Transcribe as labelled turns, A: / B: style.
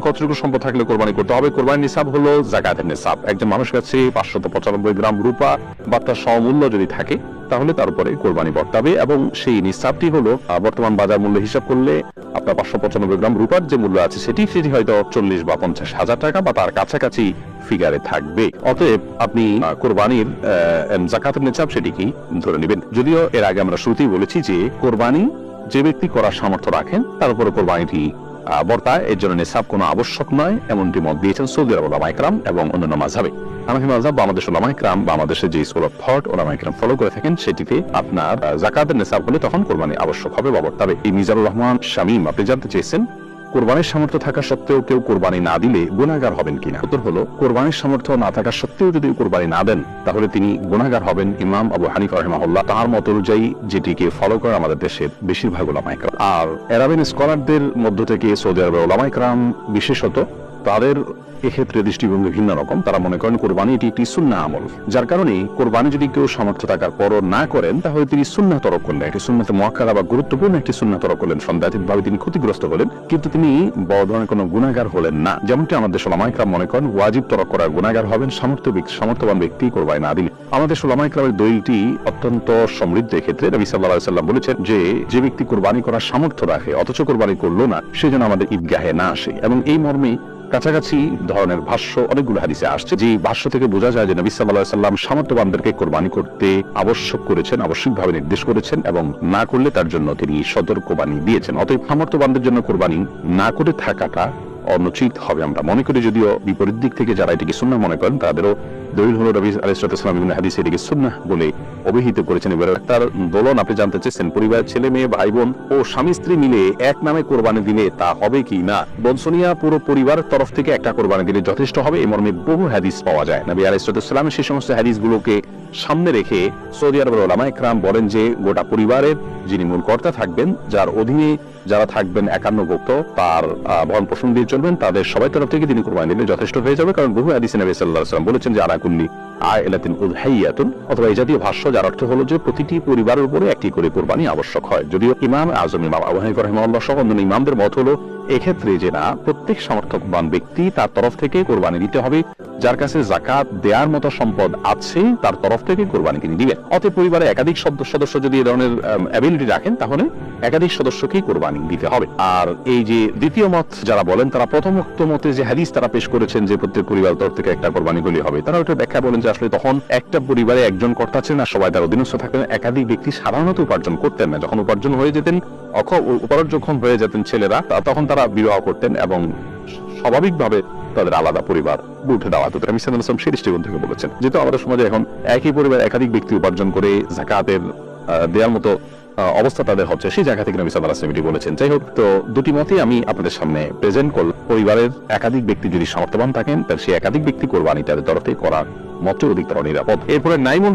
A: কতটুকু সম্পদ থাকলে কোরবানি করতে হবে? কোরবানির নিসাব হলো যাকাতের নিসাব। একজন মানুষের কাছে 595 গ্রাম রূপা বা তার সমমূল্য যদি থাকে তাহলে তার উপরে কোরবানি বর্তাবে, এবং সেই নিসাবটি হলো বর্তমান বাজার মূল্য হিসাব করলে আপনার 595 গ্রাম রূপার যে মূল্য আছে সেটি হয়তো 40 বা 50 হাজার টাকা বা তার কাছাকাছি ফিগারে থাকবে। অতএব আপনি কোরবানির যাকাতের নিসাব সেটিকেই ধরে নেবেন। যদিও এর আগে আমরা শুরুতেই বলেছি যে কোরবানি যে ব্যক্তি করার সামর্থ্য রাখেন তার উপরে কোরবানিটি বর্তায়, এর জন্য নিসাব কোনো আবশ্যক নয়, এমনটি মত দিয়েছেন সৌদি আরব উলামায়ে কেরাম এবং অন্যান্য মাযহাবে। হানাফি মাযহাব বাংলাদেশ উলামায়ে কেরাম, বাংলাদেশে যে স্কুল অফ থট উলামায়ে কেরাম ফলো করে থাকেন সেটিতে আপনার যাকাতের নিসাব হলে তখন কোরবানি আবশ্যক হবে বা বর্তাবে। এই মিজানুর রহমান শামীম আপনি জানতে চেয়েছেন কোরবানির সামর্থ্য থাকা সত্ত্বেও কেউ কোরবানি না দিলে গুনাহগার হবেন কিনা। উত্তর হলো কোরবানির সামর্থ্য না থাকা সত্ত্বেও যদি কোরবানি না দেন তাহলে তিনি গুনাহগার হবেন। ইমাম আবু হানিফা রাহিমাহুল্লাহ তার মত অনুযায়ী যেটিকে ফলো করে আমাদের দেশের বেশিরভাগ উলামায়ে কেরাম। আর আরবিয়ান স্কলারদের মধ্য থেকে সৌদি আরবের উলামায়ে কেরাম বিশেষত তাদের এক্ষেত্রে দৃষ্টিভঙ্গি ভিন্ন রকম। তারা মনে করেন কোরবানি এটি একটি সুন্নাহ আমল, যার কারণে কোরবানি যদি কেউ সামর্থ্য থাকার পরও না করেন তাহলে তিনি সুন্নাহ তরক করলেন, একটি সুন্নাতে মুআক্কাদা বা গুরুত্বপূর্ণ একটি সুন্নাহ তরক করলেন, সন্দেহাতীতভাবে তিনি ক্ষতিগ্রস্ত হলেন, কিন্তু তিনি বড় ধরনের কোনো গুনাহগার হলেন না। যেমনটি আমাদের উলামায়ে কেরাম মনে করেন ওয়াজিব তরক করার গুনাহগার হবেন সামর্থ্যবান ব্যক্তি কোরবানি না দিলে। আমাদের উলামায়ে কেরামের দলিলটি অত্যন্ত সমৃদ্ধ। এক্ষেত্রে নবী সাল্লাল্লাহু আলাইহি ওয়াসাল্লাম বলেছেন যে ব্যক্তি কোরবানি করার সামর্থ্য রাখে অথচ কোরবানি করলো না সে যেন আমাদের ঈদগাহে না আসে, এবং এই মর্মে কাছাকাছি ধরনের ভাষ্য অনেকগুলো হাদিসে আসছে, যে ভাষ্য থেকে বোঝা যায় যে নবী সাল্লাল্লাহু আলাইহি ওয়াসাল্লাম সামর্থ্যবানদেরকে কোরবানি করতে আবশ্যক করেছেন, আবশ্যকভাবে নির্দেশ করেছেন, এবং না করলে তার জন্য তিনি সতর্কবাণী দিয়েছেন। অতএব সামর্থ্যবানদের জন্য কোরবানি না করে থাকাটা অনুচিত হবে আমরা মনে করি। যদিও বিপরীত দিক থেকে যারা এটিকে সুন্নাহ মনে করেন তাদেরও দলিল হলো নবী আলাইহিস সালাম বিভিন্ন হাদিসে এটিকে সুন্নাহ বলে অভিহিত করেছেন। এবার তার দোলন আপনি জানতে চেয়েছেন পরিবারের ছেলে মেয়ে ভাই বোন ও স্বামী স্ত্রী মিলে এক নামে কোরবানি দিলে তা হবে কি না। বনসনিয়া পুরো পরিবারের তরফ থেকে একটা কোরবানি দিলে যথেষ্ট হবে, এই মর্মে বহু হাদিস পাওয়া যায়। নবী আলাইহিস সালামের সেই সমস্ত হাদিসগুলোকে সামনে রেখে সৌদি আরবের উলামায়ে কেরাম বলেন যে গোটা পরিবারের যিনি মূল কর্তা থাকবেন, যার অধীনে যারা থাকবেন একান্নভুক্ত, তার ভরণ পোষণ দিয়ে চলবেন, তাদের সবাই তরফ থেকে তিনি কোরবানি দিলে যথেষ্ট হয়ে যাবে। কারণ বহু হাদিসে নবী সাল্লাল্লাহু আলাইহি ওয়াসাল্লাম বলেছেন যে আলা কুল্লি আইলাতিন উযহিয়াতুন, অথবা এই জাতীয় ভাষ্য যার অর্থ হলো যে প্রতিটি পরিবারের উপরে একটি করে কোরবানি আবশ্যক হয়। যদিও ইমাম আযম ইমাম আবু হানিফা রাহিমাহুল্লাহ সহ অন্যান্য ইমামদের মত হলো এক্ষেত্রে যে না, প্রত্যেক সামর্থ্যবান ব্যক্তি তার তরফ থেকে কোরবানি দিতে হবে, যার কাছে যাকাত দেওয়ার মতো সম্পদ আছে তার তরফ থেকে কোরবানি তিনি দিবেন। অতএব পরিবারে একাধিক সদস্য যদি এই ধরনের অ্যাবিলিটি রাখেন তাহলে একাধিক সদস্যকেই কোরবানি দিতে হবে। আর এই যে দ্বিতীয় মত যারা বলেন তারা প্রথম মতে যে হাদিস তারা পেশ করেছেন যে প্রত্যেক পরিবারের তরফ থেকে একটা কোরবানি করলে হবে, তারা ওটা ব্যাখ্যা বলেন যে আসলে তখন একটা পরিবারে একজন কর্তা ছিলেন না, সবাই তার অধীনস্থ থাকতেন, একাধিক ব্যক্তি সাধারণত উপার্জন করতেন না। যখন উপার্জন হয়ে যেতেন ছেলেরা, তখন তারা বিবাহ করতেন এবং স্বাভাবিকভাবে তাদের আলাদা পরিবার উঠে দেওয়া হতো। আমি সাল্লাল্লাহু আলাইহি ওয়াসাল্লাম সেই দৃষ্টিকোণ থেকে বলেছেন। যেহেতু আমাদের সমাজে এখন একই পরিবার একাধিক ব্যক্তি উপার্জন করে যাকাতের দেওয়ার মতো অবস্থা তাদের হচ্ছে, সেই জায়গা থেকে নবী সাল্লাল্লাহু আলাইহি ওয়াসাল্লাম এটি বলেছেন। যাই হোক, তো দুটি মতই আমি আপনাদের সামনে প্রেজেন্ট করলাম। পরিবারের একাধিক ব্যক্তি যদি সামর্থ্যবান থাকেন তাহলে সেই একাধিক ব্যক্তি কোরবানি তাদের তরফ থেকে করার মতে অধিকতর নিরাপদ। এরপরে নাইমুন